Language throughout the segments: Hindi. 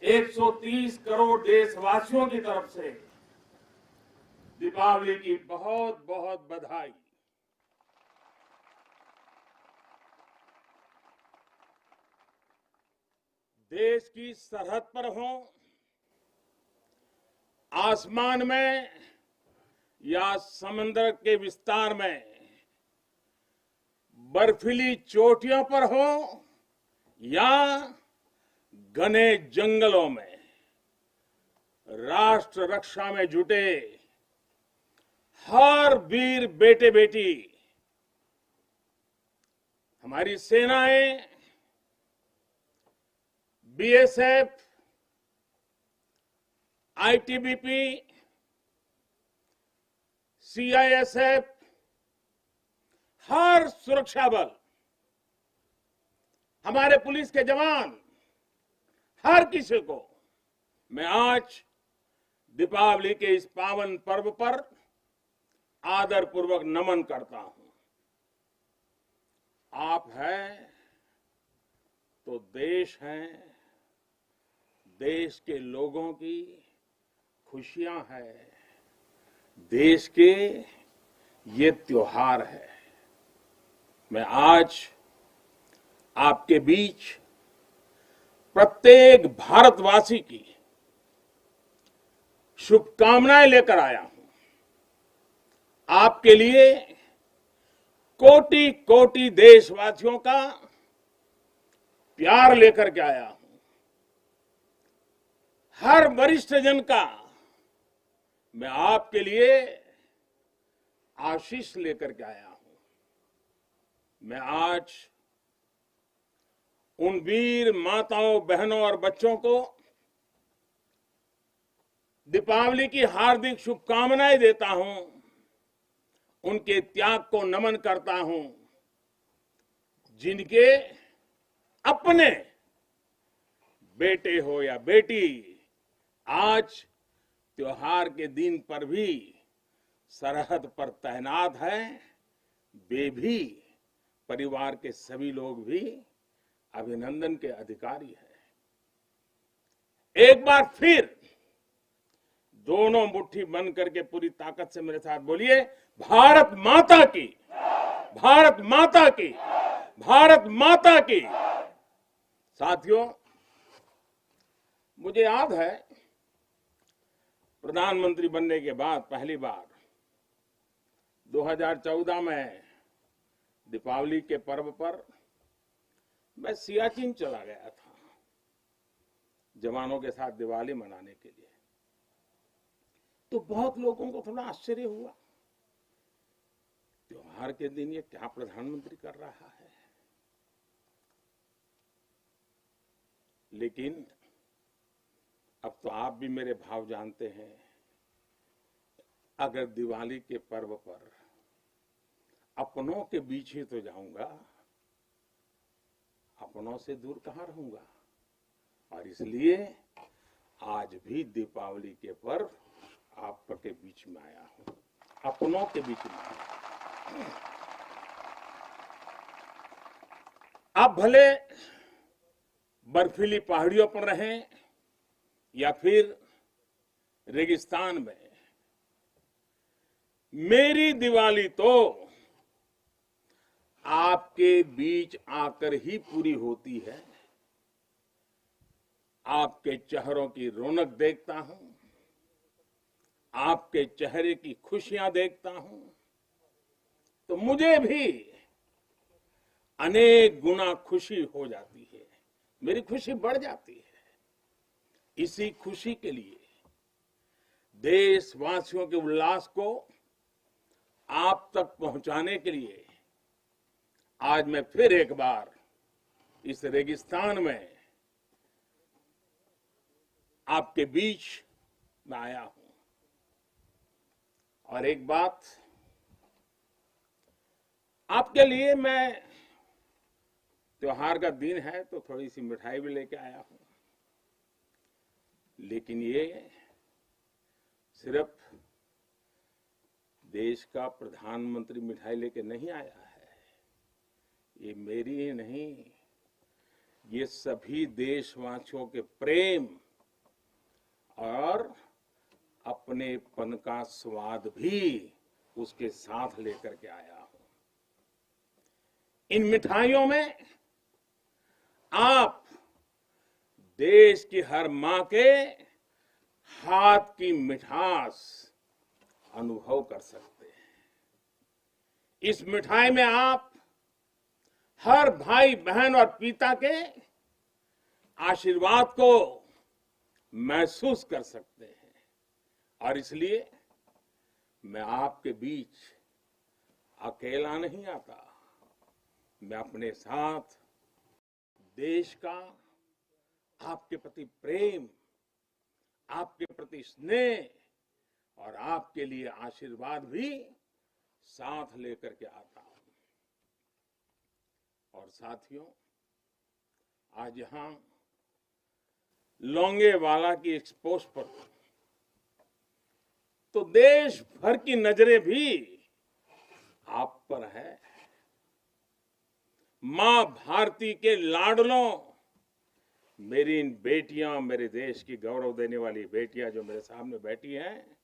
130 करोड़ देशवासियों की तरफ से दीपावली की बहुत बहुत बधाई। देश की सरहद पर हो, आसमान में या समंदर के विस्तार में, बर्फीली चोटियों पर हो या घने जंगलों में, राष्ट्र रक्षा में जुटे हर वीर बेटे बेटी, हमारी सेनाएं, बीएसएफ, आईटीबीपी, सीआईएसएफ, हर सुरक्षा बल, हमारे पुलिस के जवान, हर किसी को मैं आज दीपावली के इस पावन पर्व पर आदर पूर्वक नमन करता हूं। आप हैं तो देश है, देश के लोगों की खुशियां है, देश के ये त्योहार है। मैं आज आपके बीच प्रत्येक भारतवासी की शुभकामनाएं लेकर आया हूं। आपके लिए कोटि कोटि देशवासियों का प्यार लेकर के आया हूं। हर वरिष्ठ जन का मैं आपके लिए आशीष लेकर के आया हूं। मैं आज उन वीर माताओं, बहनों और बच्चों को दीपावली की हार्दिक शुभकामनाएं देता हूं, उनके त्याग को नमन करता हूं, जिनके अपने बेटे हो या बेटी आज त्योहार के दिन पर भी सरहद पर तैनात हैं। वे भी, परिवार के सभी लोग भी अभिनंदन के अधिकारी हैं। एक बार फिर दोनों मुट्ठी बंद करके पूरी ताकत से मेरे साथ बोलिए, भारत माता की, भारत माता की, भारत माता की। साथियों, मुझे याद है प्रधानमंत्री बनने के बाद पहली बार 2014 में दीपावली के पर्व पर मैं सियाचिन चला गया था जवानों के साथ दिवाली मनाने के लिए। तो बहुत लोगों को थोड़ा आश्चर्य हुआ, त्योहार के दिन ये क्या प्रधानमंत्री कर रहा है। लेकिन अब तो आप भी मेरे भाव जानते हैं। अगर दिवाली के पर्व पर अपनों के बीच ही तो जाऊंगा, अपनों से दूर कहां रहूंगा। और इसलिए आज भी दीपावली के पर्व आपके बीच में आया हूं, अपनों के बीच में आया हूं। आप भले बर्फीली पहाड़ियों पर रहें या फिर रेगिस्तान में, मेरी दिवाली तो आपके बीच आकर ही पूरी होती है। आपके चेहरों की रौनक देखता हूं, आपके चेहरे की खुशियां देखता हूं, तो मुझे भी अनेक गुना खुशी हो जाती है, मेरी खुशी बढ़ जाती है। इसी खुशी के लिए, देशवासियों के उल्लास को आप तक पहुंचाने के लिए आज मैं फिर एक बार इस रेगिस्तान में आपके बीच में आया हूं। और एक बात आपके लिए, मैं त्योहार का दिन है तो थोड़ी सी मिठाई भी लेके आया हूं। लेकिन ये सिर्फ देश का प्रधानमंत्री मिठाई लेके नहीं आया है, ये मेरी ही नहीं, ये सभी देशवासियों के प्रेम और अपनेपन का स्वाद भी उसके साथ लेकर के आया हूं। इन मिठाइयों में आप देश की हर मां के हाथ की मिठास अनुभव कर सकते हैं। इस मिठाई में आप हर भाई बहन और पिता के आशीर्वाद को महसूस कर सकते हैं। और इसलिए मैं आपके बीच अकेला नहीं आता, मैं अपने साथ देश का आपके प्रति प्रेम, आपके प्रति स्नेह और आपके लिए आशीर्वाद भी साथ लेकर के आता हूं। और साथियों, आज यहां लोंगेवाला की एक्सपोज पर तो देश भर की नजरें भी आप पर है। मां भारती के लाडलों, मेरी इन बेटियां, मेरे देश की गौरव देने वाली बेटियां जो मेरे सामने बैठी हैं,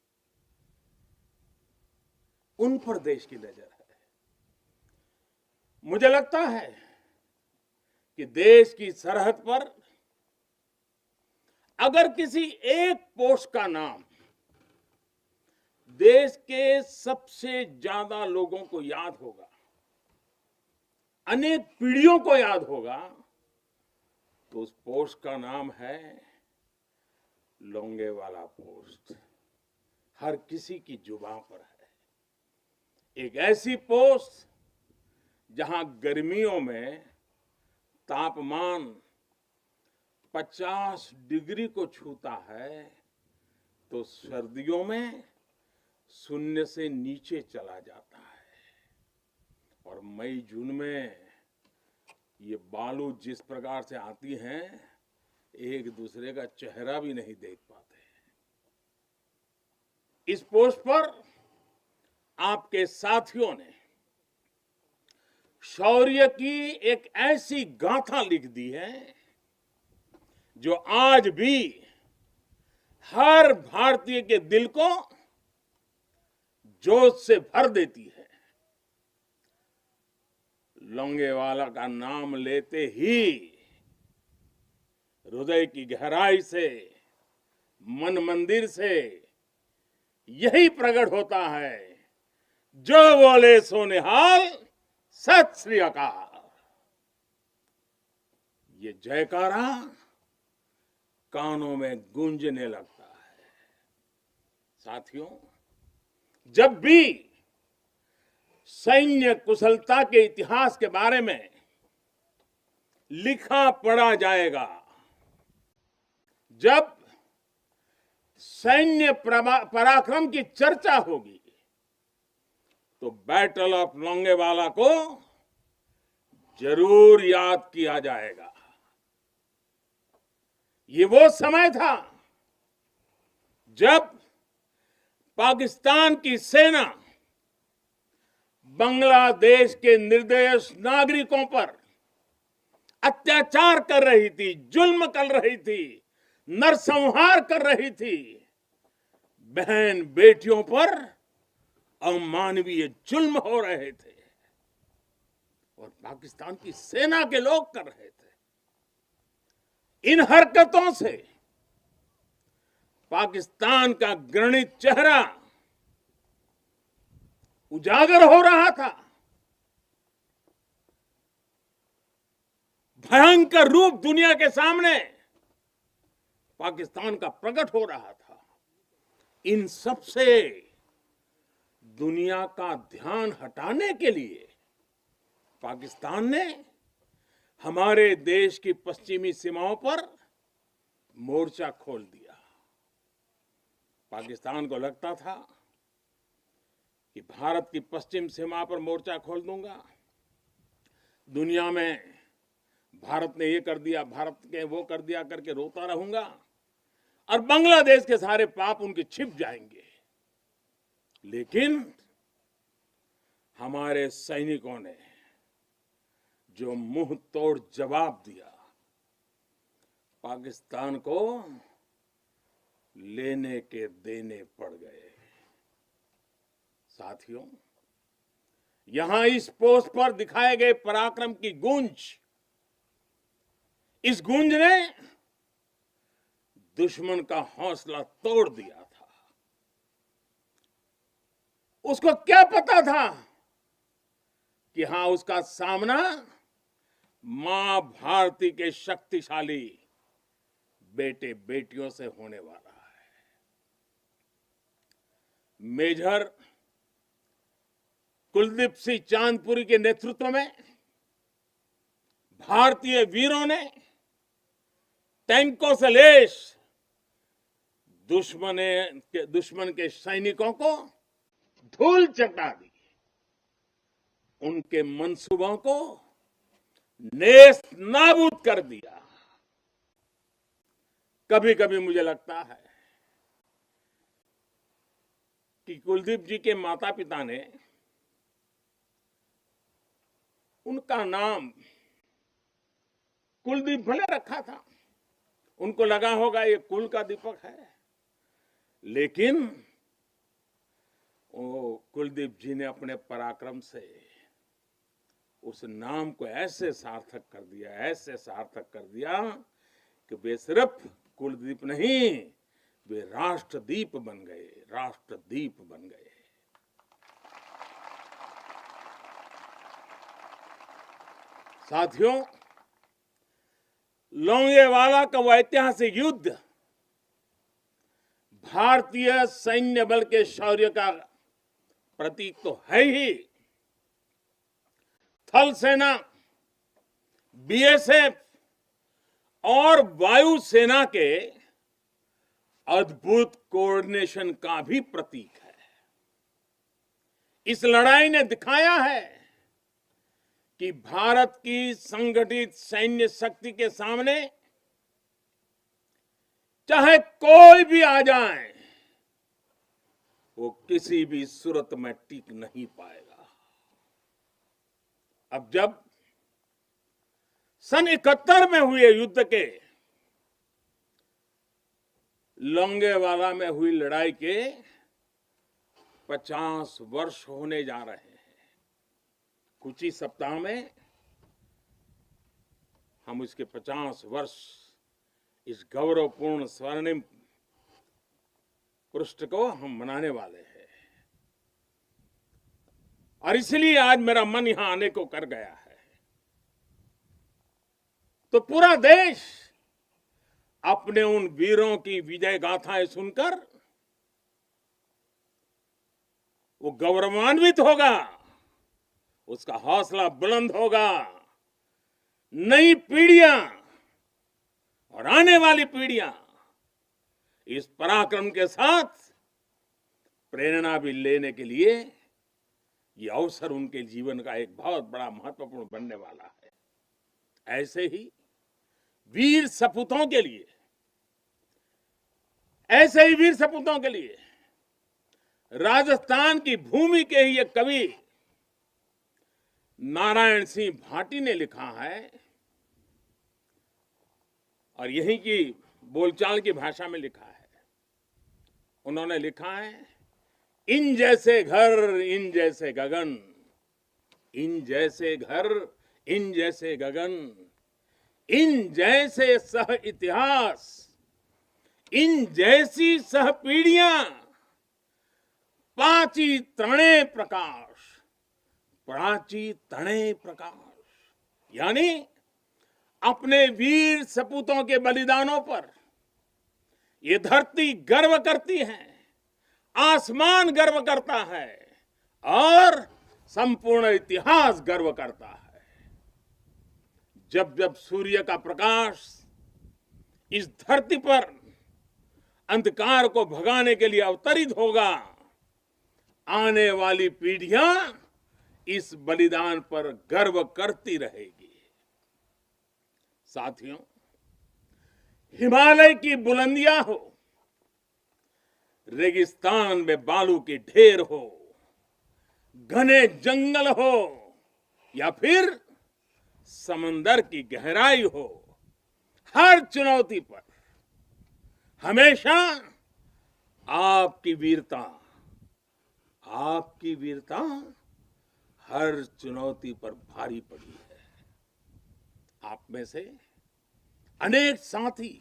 उन पर देश की नजर है। मुझे लगता है कि देश की सरहद पर अगर किसी एक पोस्ट का नाम देश के सबसे ज्यादा लोगों को याद होगा, अनेक पीढ़ियों को याद होगा, तो उस पोस्ट का नाम है लोंगेवाला पोस्ट। हर किसी की जुबान पर है। एक ऐसी पोस्ट जहां गर्मियों में तापमान 50 डिग्री को छूता है, तो सर्दियों में शून्य से नीचे चला जाता है। और मई जून में ये बालू जिस प्रकार से आती हैं, एक दूसरे का चेहरा भी नहीं देख पाते। इस पोस्ट पर आपके साथियों ने शौर्य की एक ऐसी गाथा लिख दी है जो आज भी हर भारतीय के दिल को जोश से भर देती है। लोंगेवाला का नाम लेते ही हृदय की गहराई से, मन मंदिर से यही प्रकट होता है, जो बोले सो निहाल, सत श्री अकाल। ये जयकारा कानों में गूंजने लगता है। साथियों, जब भी सैन्य कुशलता के इतिहास के बारे में लिखा पढ़ा जाएगा, जब सैन्य पराक्रम की चर्चा होगी, तो बैटल ऑफ लोंगेवाला को जरूर याद किया जाएगा। ये वो समय था जब पाकिस्तान की सेना बांग्लादेश के निर्दोष नागरिकों पर अत्याचार कर रही थी, जुल्म कर रही थी, नरसंहार कर रही थी। बहन बेटियों पर अमानवीय जुल्म हो रहे थे और पाकिस्तान की सेना के लोग कर रहे थे। इन हरकतों से पाकिस्तान का घृणित चेहरा उजागर हो रहा था, भयंकर रूप दुनिया के सामने पाकिस्तान का प्रकट हो रहा था। इन सब से दुनिया का ध्यान हटाने के लिए पाकिस्तान ने हमारे देश की पश्चिमी सीमाओं पर मोर्चा खोल दिया। पाकिस्तान को लगता था कि भारत की पश्चिम सीमा पर मोर्चा खोल दूंगा, दुनिया में भारत ने ये कर दिया, भारत के वो कर दिया करके रोता रहूंगा और बांग्लादेश के सारे पाप उनके छिप जाएंगे। लेकिन हमारे सैनिकों ने जो मुंह तोड़ जवाब दिया, पाकिस्तान को लेने के देने पड़ गए। साथियों, यहां इस पोस्ट पर दिखाए गए पराक्रम की गूंज, इस गूंज ने दुश्मन का हौसला तोड़ दिया था। उसको क्या पता था कि हां, उसका सामना मां भारती के शक्तिशाली बेटे बेटियों से होने वाला है। मेजर कुलदीप सिंह चांदपुरी के नेतृत्व में भारतीय वीरों ने टैंकों से लैस दुश्मन के सैनिकों को धूल चटा दी। उनके मंसूबों को नेस्त नाबूद कर दिया। कभी कभी मुझे लगता है कि कुलदीप जी के माता पिता ने उनका नाम कुलदीप भले रखा था, उनको लगा होगा ये कुल का दीपक है, लेकिन वो कुलदीप जी ने अपने पराक्रम से उस नाम को ऐसे सार्थक कर दिया, ऐसे सार्थक कर दिया कि वे सिर्फ कुलदीप नहीं, वे राष्ट्रदीप बन गए, राष्ट्रदीप बन गए। साथियों, लोंगेवाला का वो ऐतिहासिक युद्ध भारतीय सैन्य बल के शौर्य का प्रतीक तो है ही। थल सेना, बीएसएफ और वायुसेना के अद्भुत कोऑर्डिनेशन का भी प्रतीक है। इस लड़ाई ने दिखाया है कि भारत की संगठित सैन्य शक्ति के सामने चाहे कोई भी आ जाए, वो किसी भी सूरत में टिक नहीं पाएगा। अब जब सन 71 में हुए युद्ध के लोंगेवाला में हुई लड़ाई के 50 वर्ष होने जा रहे हैं। कुछ ही सप्ताह में हम इसके 50 वर्ष इस गौरवपूर्ण स्वर्णिम पृष्ठ को हम मनाने वाले हैं। और इसलिए आज मेरा मन यहां आने को कर गया है। तो पूरा देश अपने उन वीरों की विजय गाथाएं सुनकर वो गौरवान्वित होगा, उसका हौसला बुलंद होगा। नई पीढ़ियां और आने वाली पीढ़ियां इस पराक्रम के साथ प्रेरणा भी लेने के लिए ये अवसर उनके जीवन का एक बहुत बड़ा महत्वपूर्ण बनने वाला है। ऐसे ही वीर सपूतों के लिए, ऐसे ही वीर सपूतों के लिए राजस्थान की भूमि के ही एक कवि नारायण सिंह भाटी ने लिखा है, और यहीं की बोलचाल की भाषा में लिखा है। उन्होंने लिखा है, इन जैसे घर इन जैसे गगन, इन जैसे घर इन जैसे गगन, इन जैसे सह इतिहास, इन जैसी सह पीढ़ियां, पाची तणे प्रकाश, प्राची तणे प्रकाश। यानी अपने वीर सपूतों के बलिदानों पर ये धरती गर्व करती है, आसमान गर्व करता है और संपूर्ण इतिहास गर्व करता है। जब जब सूर्य का प्रकाश इस धरती पर अंधकार को भगाने के लिए अवतरित होगा, आने वाली पीढ़ियां इस बलिदान पर गर्व करती रहेगी। साथियों, हिमालय की बुलंदियां हो, रेगिस्तान में बालू की ढेर हो, घने जंगल हो या फिर समंदर की गहराई हो, हर चुनौती पर हमेशा आपकी वीरता आपकी वीरता हर चुनौती पर भारी पड़ी है। आप में से अनेक साथी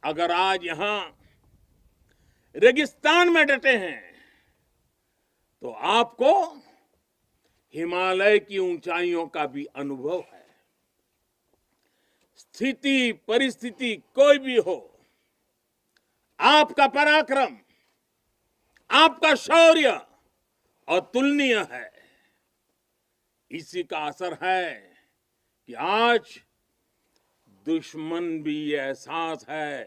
अगर आज यहां रेगिस्तान में डटे हैं तो आपको हिमालय की ऊंचाइयों का भी अनुभव है। स्थिति परिस्थिति कोई भी हो, आपका पराक्रम आपका शौर्य अतुलनीय है। इसी का असर है कि आज दुश्मन भी ये एहसास है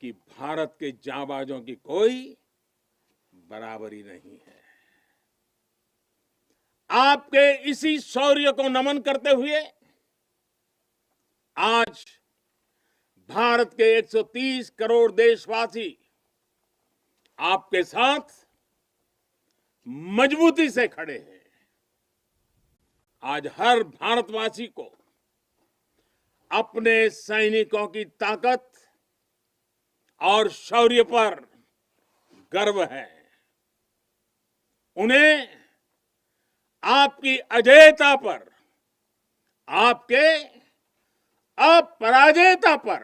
कि भारत के जांबाजों की कोई बराबरी नहीं है। आपके इसी शौर्य को नमन करते हुए आज भारत के 130 करोड़ देशवासी आपके साथ मजबूती से खड़े हैं। आज हर भारतवासी को अपने सैनिकों की ताकत और शौर्य पर गर्व है। उन्हें आपकी अजेयता पर, आपके अपराजेयता पर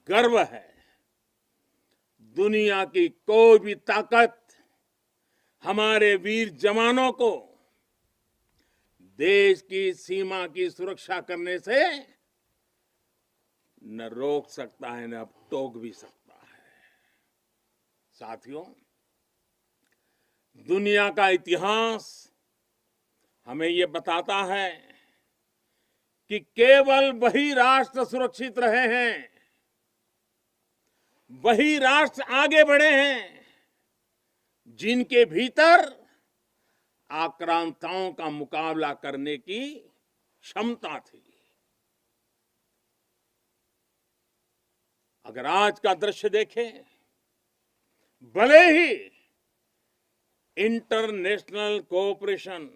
गर्व है। दुनिया की कोई भी ताकत हमारे वीर जवानों को देश की सीमा की सुरक्षा करने से न रोक सकता है न टोक भी सकता है। साथियों, दुनिया का इतिहास हमें ये बताता है कि केवल वही राष्ट्र सुरक्षित रहे हैं, वही राष्ट्र आगे बढ़े हैं जिनके भीतर आक्रांताओं का मुकाबला करने की क्षमता थी। अगर आज का दृश्य देखें, भले ही इंटरनेशनल कोऑपरेशन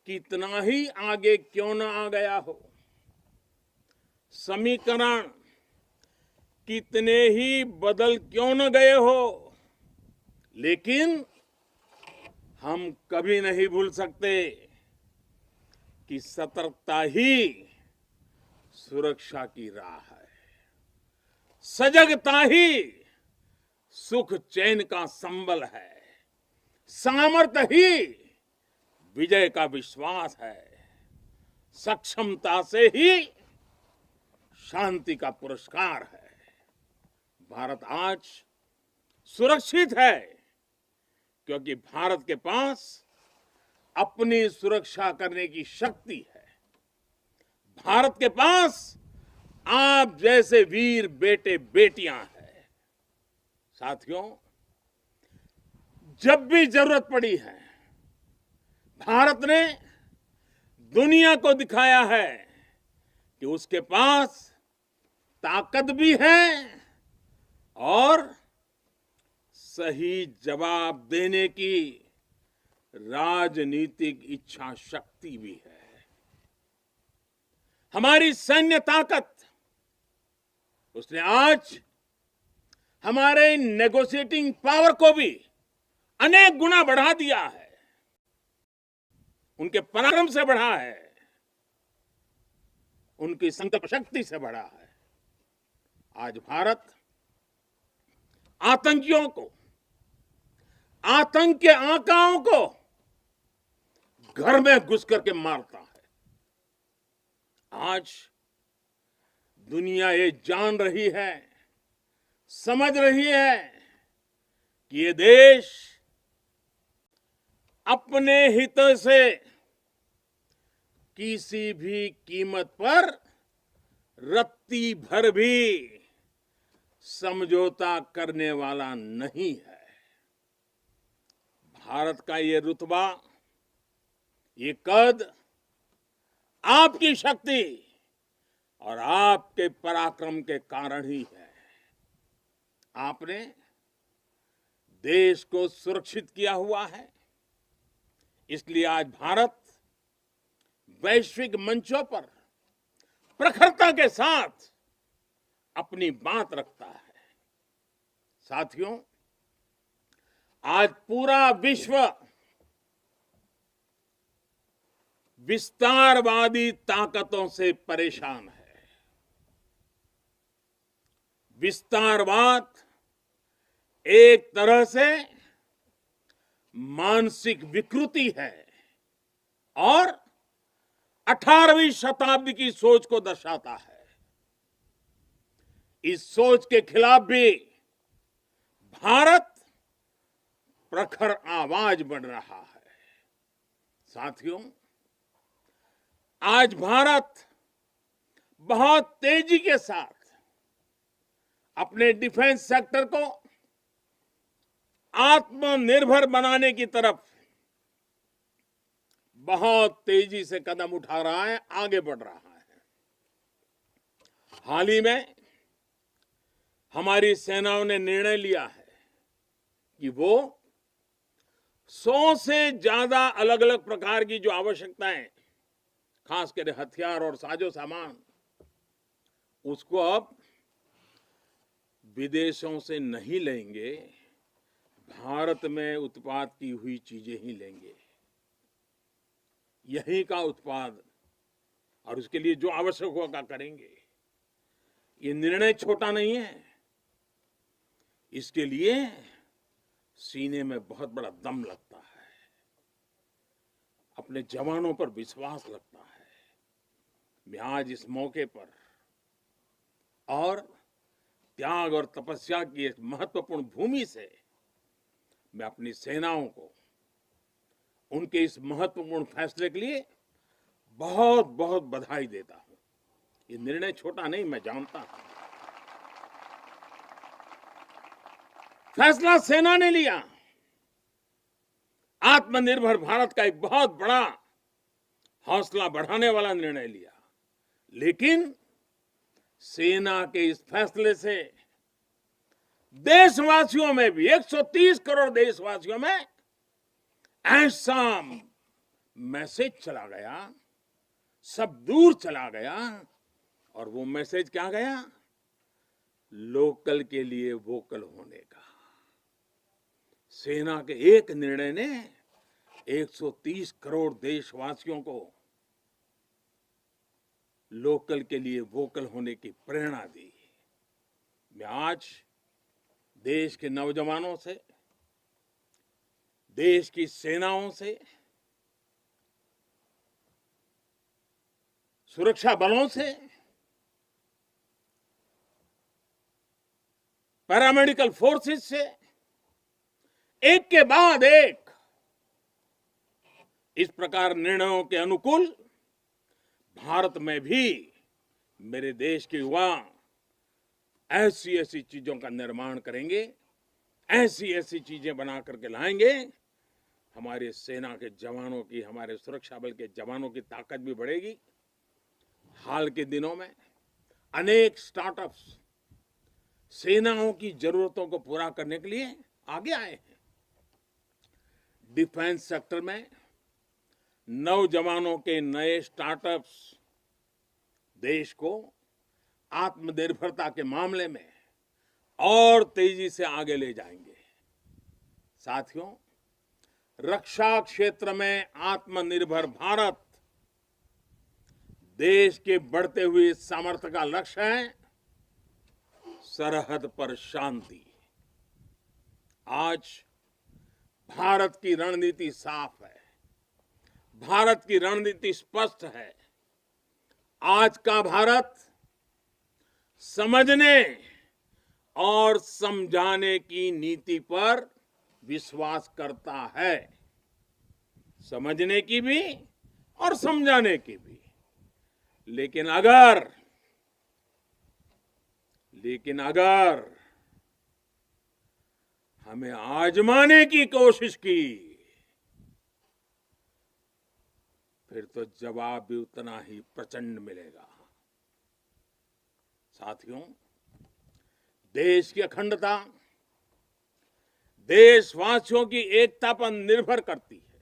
कितना ही आगे क्यों न आ गया हो, समीकरण कितने ही बदल क्यों न गए हो, लेकिन हम कभी नहीं भूल सकते कि सतर्कता ही सुरक्षा की राह है। सजगता ही सुख चैन का संबल है। सामर्थ्य ही विजय का विश्वास है। सक्षमता से ही शांति का पुरस्कार है। भारत आज सुरक्षित है क्योंकि भारत के पास अपनी सुरक्षा करने की शक्ति है। भारत के पास आप जैसे वीर बेटे बेटियां हैं। साथियों, जब भी जरूरत पड़ी है, भारत ने दुनिया को दिखाया है कि उसके पास ताकत भी है और सही जवाब देने की राजनीतिक इच्छा शक्ति भी है। हमारी सैन्य ताकत उसने आज हमारे नेगोशिएटिंग पावर को भी अनेक गुना बढ़ा दिया है। उनके पराक्रम से बढ़ा है, उनकी संकल्प शक्ति से बढ़ा है। आज भारत आतंकियों को, आतंक के आकाओं को घर में घुस करके मारता है। आज दुनिया ये जान रही है, समझ रही है कि ये देश अपने हितों से किसी भी कीमत पर रत्ती भर भी समझौता करने वाला नहीं है। भारत का ये रुतबा, ये कद आपकी शक्ति और आपके पराक्रम के कारण ही है। आपने देश को सुरक्षित किया हुआ है, इसलिए आज भारत वैश्विक मंचों पर प्रखरता के साथ अपनी बात रखता है। साथियों, आज पूरा विश्व विस्तारवादी ताकतों से परेशान है। विस्तारवाद एक तरह से मानसिक विकृति है और 18वीं शताब्दी की सोच को दर्शाता है। इस सोच के खिलाफ भी भारत प्रखर आवाज बढ़ रहा है। साथियों, आज भारत बहुत तेजी के साथ अपने डिफेंस सेक्टर को आत्मनिर्भर बनाने की तरफ बहुत तेजी से कदम उठा रहा है, आगे बढ़ रहा है। हाल ही में हमारी सेनाओं ने निर्णय लिया है कि वो 100 से ज्यादा अलग अलग प्रकार की जो आवश्यकताएं, खासकर हथियार और साजो सामान, उसको अब विदेशों से नहीं लेंगे, भारत में उत्पाद की हुई चीजें ही लेंगे। यहीं का उत्पाद और उसके लिए जो आवश्यक होगा करेंगे। ये निर्णय छोटा नहीं है। इसके लिए सीने में बहुत बड़ा दम लगता है, अपने जवानों पर विश्वास लगता है। मैं आज इस मौके पर और त्याग और तपस्या की एक महत्वपूर्ण भूमि से मैं अपनी सेनाओं को उनके इस महत्वपूर्ण फैसले के लिए बहुत बहुत बधाई देता हूं। ये निर्णय छोटा नहीं, मैं जानता हूं। फैसला सेना ने लिया, आत्मनिर्भर भारत का एक बहुत बड़ा हौसला बढ़ाने वाला निर्णय लिया। लेकिन सेना के इस फैसले से देशवासियों में भी, 130 करोड़ देशवासियों में ऐसा मैसेज चला गया, सब दूर चला गया। और वो मैसेज क्या गया? लोकल के लिए वोकल होने का। सेना के एक निर्णय ने 130 करोड़ देशवासियों को लोकल के लिए वोकल होने की प्रेरणा दी। मैं आज देश के नौजवानों से, देश की सेनाओं से, सुरक्षा बलों से, पैरामेडिकल फोर्सेस से एक के बाद एक इस प्रकार निर्णयों के अनुकूल भारत में भी मेरे देश के युवा ऐसी ऐसी चीजों का निर्माण करेंगे, ऐसी ऐसी चीजें बना करके लाएंगे। हमारे सेना के जवानों की, हमारे सुरक्षा बल के जवानों की ताकत भी बढ़ेगी। हाल के दिनों में अनेक स्टार्टअप्स सेनाओं की जरूरतों को पूरा करने के लिए आगे आए हैं। डिफेंस सेक्टर में नौजवानों के नए स्टार्टअप्स देश को आत्मनिर्भरता के मामले में और तेजी से आगे ले जाएंगे। साथियों, रक्षा क्षेत्र में आत्मनिर्भर भारत देश के बढ़ते हुए सामर्थ्य का लक्ष्य है। सरहद पर शांति। आज भारत की रणनीति साफ है, भारत की रणनीति स्पष्ट है। आज का भारत समझने और समझाने की नीति पर विश्वास करता है, समझने की भी और समझाने की भी। लेकिन अगर हमें आजमाने की कोशिश की, फिर तो जवाब भी उतना ही प्रचंड मिलेगा। साथियों, देश की अखंडता देशवासियों की एकता पर निर्भर करती है।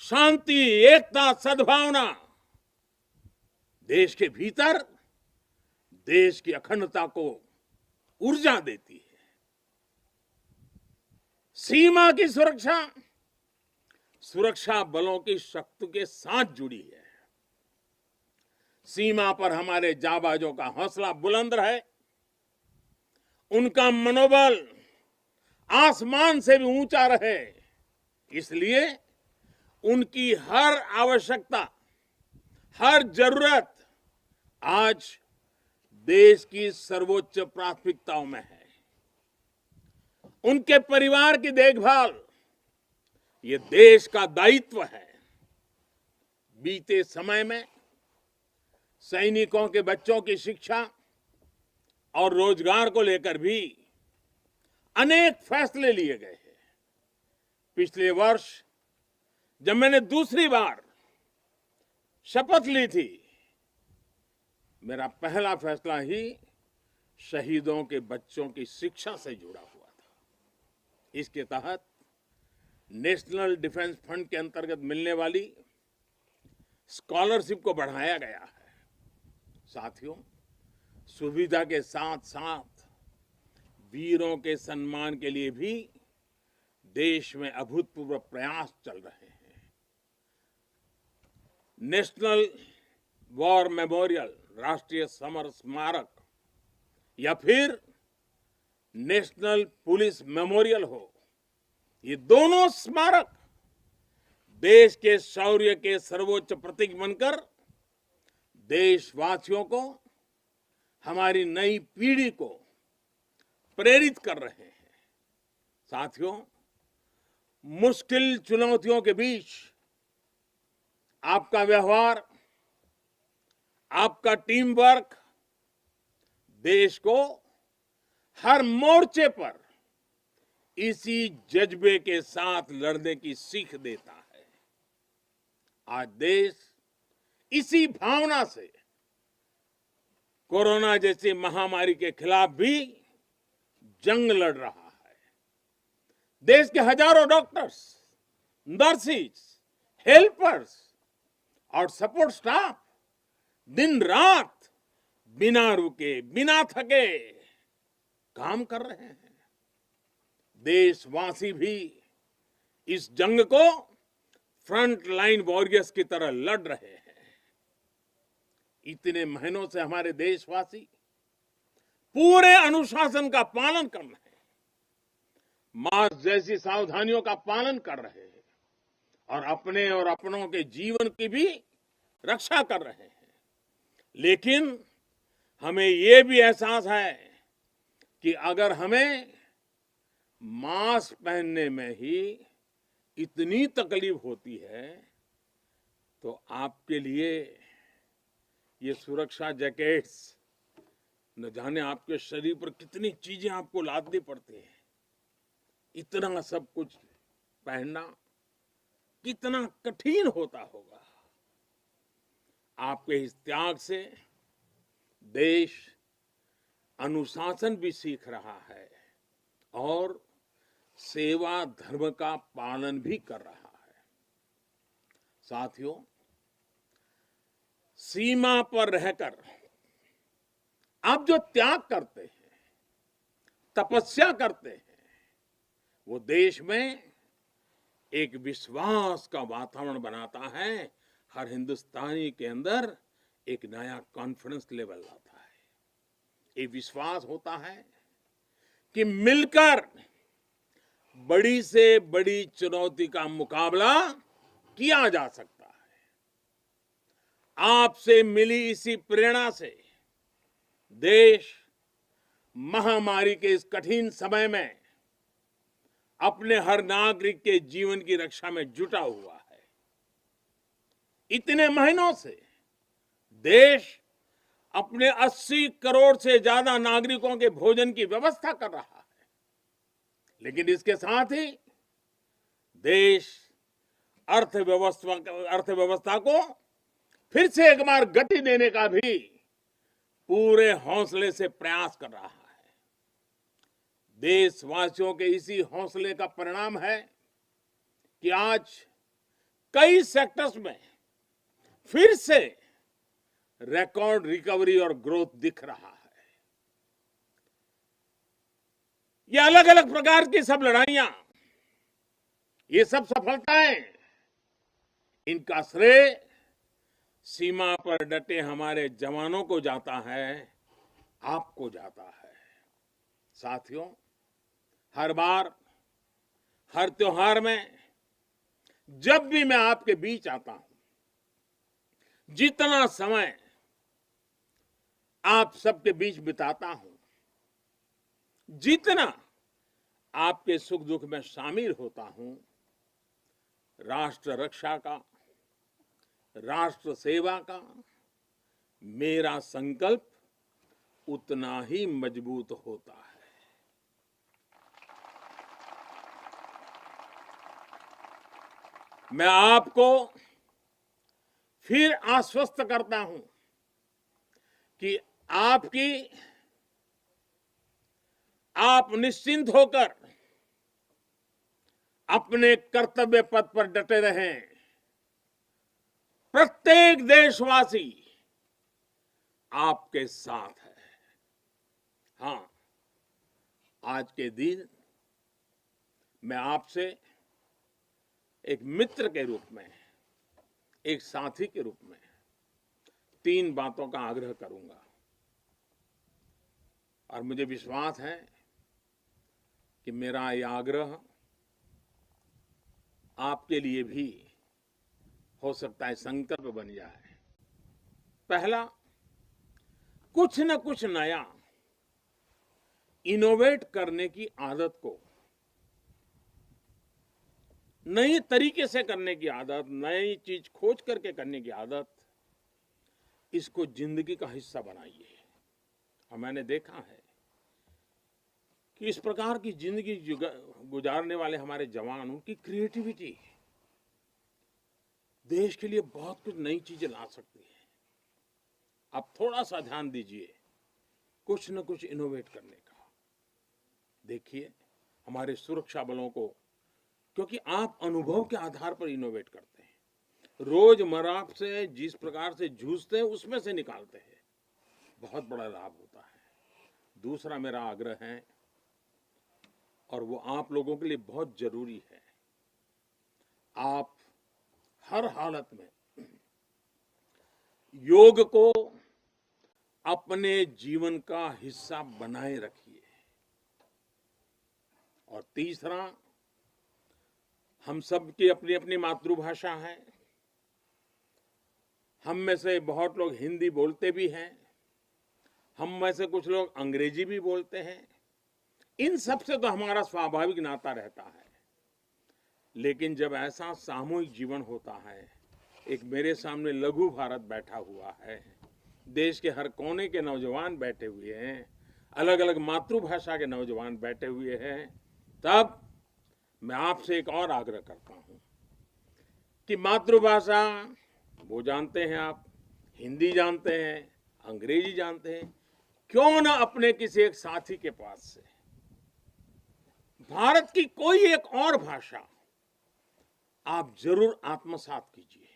शांति, एकता, सद्भावना देश के भीतर देश की अखंडता को ऊर्जा देती है। सीमा की सुरक्षा सुरक्षा बलों की शक्ति के साथ जुड़ी है। सीमा पर हमारे जाबाजों का हौसला बुलंद रहे, उनका मनोबल आसमान से भी ऊंचा रहे, इसलिए उनकी हर आवश्यकता, हर जरूरत आज देश की सर्वोच्च प्राथमिकताओं में है। उनके परिवार की देखभाल ये देश का दायित्व है। बीते समय में सैनिकों के बच्चों की शिक्षा और रोजगार को लेकर भी अनेक फैसले लिए गए हैं। पिछले वर्ष जब मैंने दूसरी बार शपथ ली थी, मेरा पहला फैसला ही शहीदों के बच्चों की शिक्षा से जुड़ा हुआ था। इसके तहत नेशनल डिफेंस फंड के अंतर्गत मिलने वाली स्कॉलरशिप को बढ़ाया गया है। साथियों, सुविधा के साथ साथ वीरों के सम्मान के लिए भी देश में अभूतपूर्व प्रयास चल रहे हैं। नेशनल वॉर मेमोरियल, राष्ट्रीय समर स्मारक, या फिर नेशनल पुलिस मेमोरियल हो, ये दोनों स्मारक देश के शौर्य के सर्वोच्च प्रतीक बनकर देशवासियों को, हमारी नई पीढ़ी को प्रेरित कर रहे हैं। साथियों, मुश्किल चुनौतियों के बीच आपका व्यवहार, आपका टीम वर्क देश को हर मोर्चे पर इसी जज्बे के साथ लड़ने की सीख देता है। आज देश इसी भावना से कोरोना जैसी महामारी के खिलाफ भी जंग लड़ रहा है। देश के हजारों डॉक्टर्स, नर्सिस, हेल्पर्स और सपोर्ट स्टाफ दिन रात बिना रुके, बिना थके काम कर रहे हैं। देशवासी भी इस जंग को फ्रंट लाइन वॉरियर्स की तरह लड़ रहे हैं। इतने महीनों से हमारे देशवासी पूरे अनुशासन का पालन कर रहे हैं, मास्क जैसी सावधानियों का पालन कर रहे हैं और अपने और अपनों के जीवन की भी रक्षा कर रहे हैं। लेकिन हमें ये भी एहसास है कि अगर हमें मास्क पहनने में ही इतनी तकलीफ होती है, तो आपके लिए ये सुरक्षा जैकेट्स, न जाने आपके शरीर पर कितनी चीजें आपको लादनी पड़ती हैं। इतना सब कुछ पहनना कितना कठिन होता होगा। आपके इस त्याग से देश अनुशासन भी सीख रहा है और सेवा धर्म का पालन भी कर रहा है। साथियों, सीमा पर रहकर आप जो त्याग करते हैं, तपस्या करते हैं, वो देश में एक विश्वास का वातावरण बनाता है। हर हिंदुस्तानी के अंदर एक नया कॉन्फिडेंस लेवल लाता है। ये विश्वास होता है कि मिलकर बड़ी से बड़ी चुनौती का मुकाबला किया जा सकता है। आपसे मिली इसी प्रेरणा से देश महामारी के इस कठिन समय में अपने हर नागरिक के जीवन की रक्षा में जुटा हुआ है। इतने महीनों से देश अपने 80 करोड़ से ज्यादा नागरिकों के भोजन की व्यवस्था कर रहा है, लेकिन इसके साथ ही देश अर्थव्यवस्था को फिर से एक बार गति देने का भी पूरे हौसले से प्रयास कर रहा है। देशवासियों के इसी हौसले का परिणाम है कि आज कई सेक्टर्स में फिर से रिकॉर्ड रिकवरी और ग्रोथ दिख रहा है। ये अलग अलग प्रकार की सब लड़ाइयां, ये सब सफलताएं, इनका श्रेय सीमा पर डटे हमारे जवानों को जाता है, आपको जाता है। साथियों, हर बार, हर त्योहार में जब भी मैं आपके बीच आता हूं, जितना समय आप सबके बीच बिताता हूं, जितना आपके सुख दुख में शामिल होता हूं, राष्ट्र रक्षा का, राष्ट्र सेवा का मेरा संकल्प उतना ही मजबूत होता है। मैं आपको फिर आश्वस्त करता हूं कि आप निश्चिंत होकर अपने कर्तव्य पथ पर डटे रहें। प्रत्येक देशवासी आपके साथ है। हां, आज के दिन मैं आपसे एक मित्र के रूप में, एक साथी के रूप में 3 बातों का आग्रह करूंगा और मुझे विश्वास है कि मेरा यह आग्रह आपके लिए भी हो सकता है संकल्प बन जाए। पहला, कुछ न कुछ नया इनोवेट करने की आदत को, नई तरीके से करने की आदत, नई चीज खोज करके करने की आदत, इसको जिंदगी का हिस्सा बनाइए। और मैंने देखा है कि इस प्रकार की जिंदगी गुजारने वाले हमारे जवान, उनकी क्रिएटिविटी देश के लिए बहुत कुछ नई चीजें ला सकती है। आप थोड़ा सा ध्यान दीजिए कुछ न कुछ इनोवेट करने का। देखिए हमारे सुरक्षा बलों को, क्योंकि आप अनुभव के आधार पर इनोवेट करते हैं, रोजमर्रा से जिस प्रकार से जूझते हैं उसमें से निकालते हैं, बहुत बड़ा लाभ होता है। दूसरा मेरा आग्रह है, और वो आप लोगों के लिए बहुत जरूरी है, आप हर हालत में योग को अपने जीवन का हिस्सा बनाए रखिए। और तीसरा, हम सब की अपनी अपनी मातृभाषा है। हम में से बहुत लोग हिंदी बोलते भी हैं, हम में से कुछ लोग अंग्रेजी भी बोलते हैं। इन सब से तो हमारा स्वाभाविक नाता रहता है। लेकिन जब ऐसा सामूहिक जीवन होता है, एक मेरे सामने लघु भारत बैठा हुआ है, देश के हर कोने के नौजवान बैठे हुए हैं, अलग अलग मातृभाषा के नौजवान बैठे हुए हैं, तब मैं आपसे एक और आग्रह करता हूं कि मातृभाषा वो जानते हैं आप, हिंदी जानते हैं, अंग्रेजी जानते हैं, क्यों ना अपने किसी एक साथी के पास से भारत की कोई एक और भाषा आप जरूर आत्मसात कीजिए,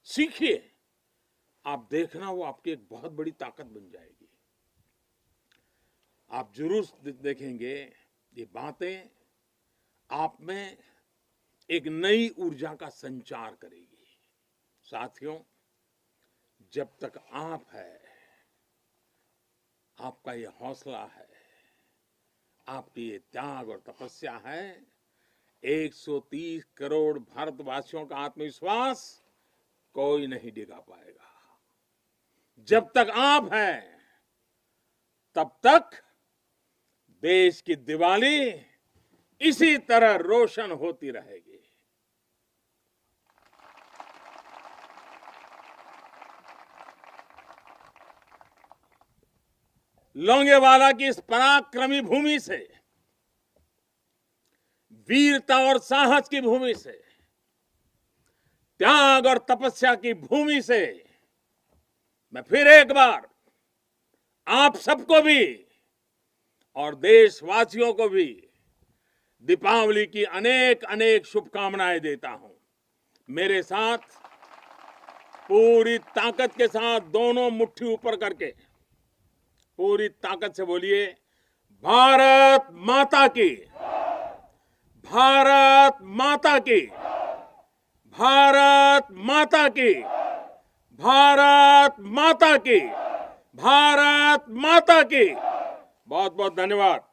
सीखिए। आप देखना वो आपकी एक बहुत बड़ी ताकत बन जाएगी। आप जरूर देखेंगे ये बातें आप में एक नई ऊर्जा का संचार करेगी। साथियों, जब तक आप है, आपका ये हौसला है, आपकी ये त्याग और तपस्या है, 130 करोड़ भारतवासियों का आत्मविश्वास कोई नहीं डिगा पाएगा। जब तक आप हैं, तब तक देश की दिवाली इसी तरह रोशन होती रहेगी। लोंगेवाला की इस पराक्रमी भूमि से, वीरता और साहस की भूमि से, त्याग और तपस्या की भूमि से मैं फिर एक बार आप सबको भी और देशवासियों को भी दीपावली की अनेक अनेक शुभकामनाएं देता हूं। मेरे साथ पूरी ताकत के साथ दोनों मुट्ठी ऊपर करके पूरी ताकत से बोलिए, भारत माता की, भारत माता की, भारत माता की, भारत माता की, भारत माता की। बहुत बहुत धन्यवाद।